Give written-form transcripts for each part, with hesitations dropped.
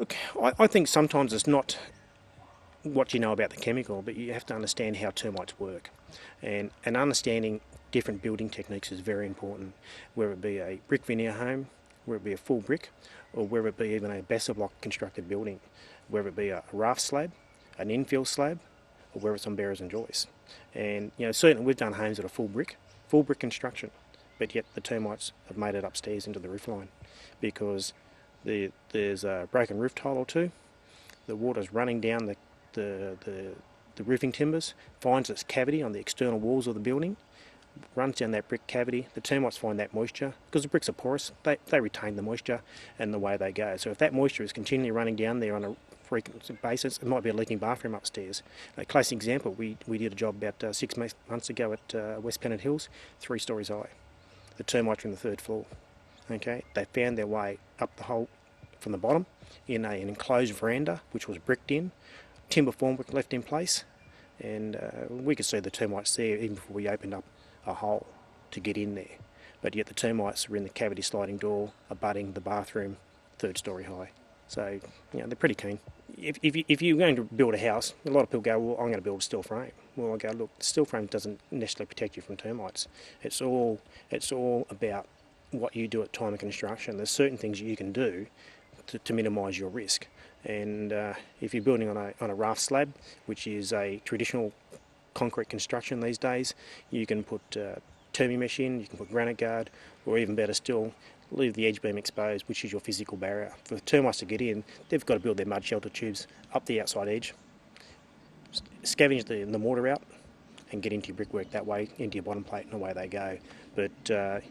Look, I think sometimes it's not what you know about the chemical, but you have to understand how termites work. And understanding different building techniques is very important, whether it be a brick veneer home, whether it be a full brick, or whether it be even a baser block constructed building, whether it be a raft slab, an infill slab, or whether it's on bearers and joists. And certainly we've done homes that are full brick construction, but yet the termites have made it upstairs into the roof line because there's a broken roof tile or two, the water's running down the roofing timbers, finds its cavity on the external walls of the building, runs down that brick cavity. The termites find that moisture, because the bricks are porous, they retain the moisture and the way they go. So if that moisture is continually running down there on a frequent basis, it might be a leaking bathroom upstairs. A classic example, we did a job about 6 months ago at West Pennant Hills, 3 stories high. The termites were in the 3rd floor. Okay, they found their way up the hole from the bottom in an enclosed veranda which was bricked in, timber formwork left in place, and we could see the termites there even before we opened up a hole to get in there. But yet the termites were in the cavity sliding door abutting the bathroom 3rd story high. So they're pretty keen. If you're going to build a house, a lot of people go, well, I'm going to build a steel frame. Well, I go, look, the steel frame doesn't necessarily protect you from termites. It's all about what you do at time of construction. There's certain things you can do to minimise your risk. And if you're building on a raft slab, which is a traditional concrete construction these days, you can put Termimesh in, you can put granite guard, or even better still, leave the edge beam exposed, which is your physical barrier. For termites to get in, they've got to build their mud shelter tubes up the outside edge, scavenge the mortar out, and get into your brickwork that way, into your bottom plate, and away they go. But I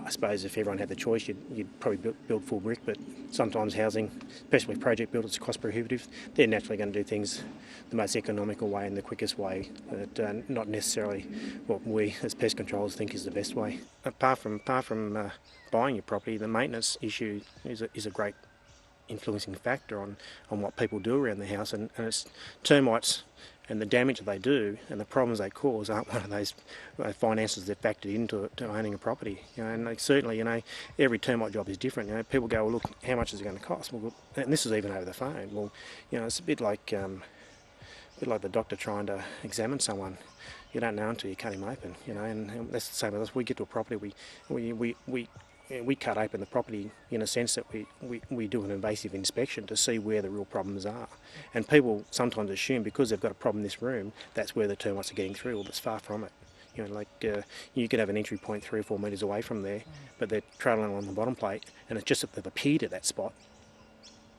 suppose if everyone had the choice, you'd probably build full brick, but sometimes housing, especially project builders, is cost prohibitive. They're naturally going to do things the most economical way and the quickest way, but not necessarily what we as pest controllers think is the best way. Apart from buying your property, the maintenance issue is a great influencing factor on what people do around the house, and it's termites and the damage that they do and the problems they cause aren't one of those finances that factored into owning a property. And certainly, every termite job is different. People go, well, look, how much is it going to cost? Well, and this is even over the phone. Well, it's a bit like the doctor trying to examine someone. You don't know until you cut him open. And that's the same with us. We get to a property, we cut open the property in a sense that we do an invasive inspection to see where the real problems are. And people sometimes assume because they've got a problem in this room, that's where the termites are getting through. Well, that's far from it. You could have an entry point 3 or 4 metres away from there, but they're trailing along the bottom plate, and it's just that they've appeared at that spot.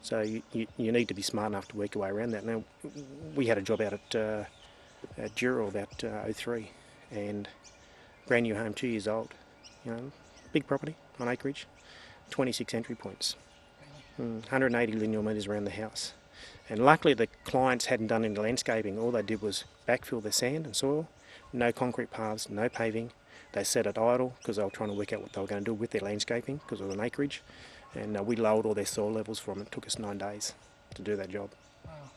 So you need to be smart enough to work your way around that. Now, we had a job out at Darryl about 03, and brand new home, 2 years old. Big property on acreage, 26 entry points, 180 linear metres around the house. And luckily the clients hadn't done any landscaping. All they did was backfill their sand and soil, no concrete paths, no paving. They set it idle because they were trying to work out what they were going to do with their landscaping because it was an acreage. And we lowered all their soil levels for them. It took us 9 days to do that job.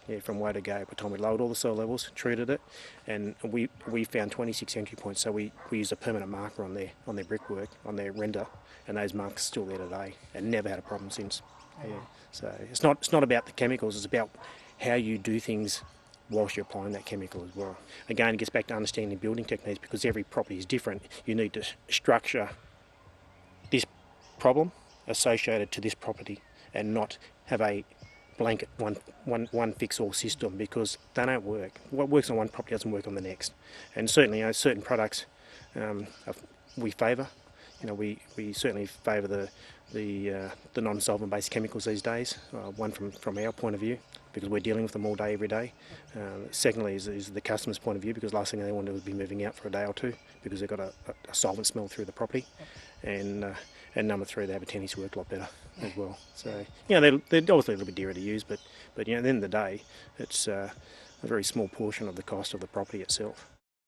Yeah, from way to go. By the time we lowered all the soil levels, treated it, and we found 26 entry points. So we used a permanent marker on their brickwork, on their render, and those markers are still there today, and never had a problem since. Yeah. So it's not about the chemicals. It's about how you do things whilst you're applying that chemical as well. Again, it gets back to understanding building techniques because every property is different. You need to structure this problem associated to this property, and not have a blanket one fix all system, because they don't work. What works on one property doesn't work on the next. And certainly certain products we favour. We certainly favour the non-solvent based chemicals these days. One from our point of view, because we're dealing with them all day every day. Secondly is the customer's point of view, because last thing they want to do is be moving out for a day or two because they've got a solvent smell through the property. And number 3, they have a tendency to work a lot better as well. So they're obviously a little bit dearer to use, but at the end of the day, it's a very small portion of the cost of the property itself.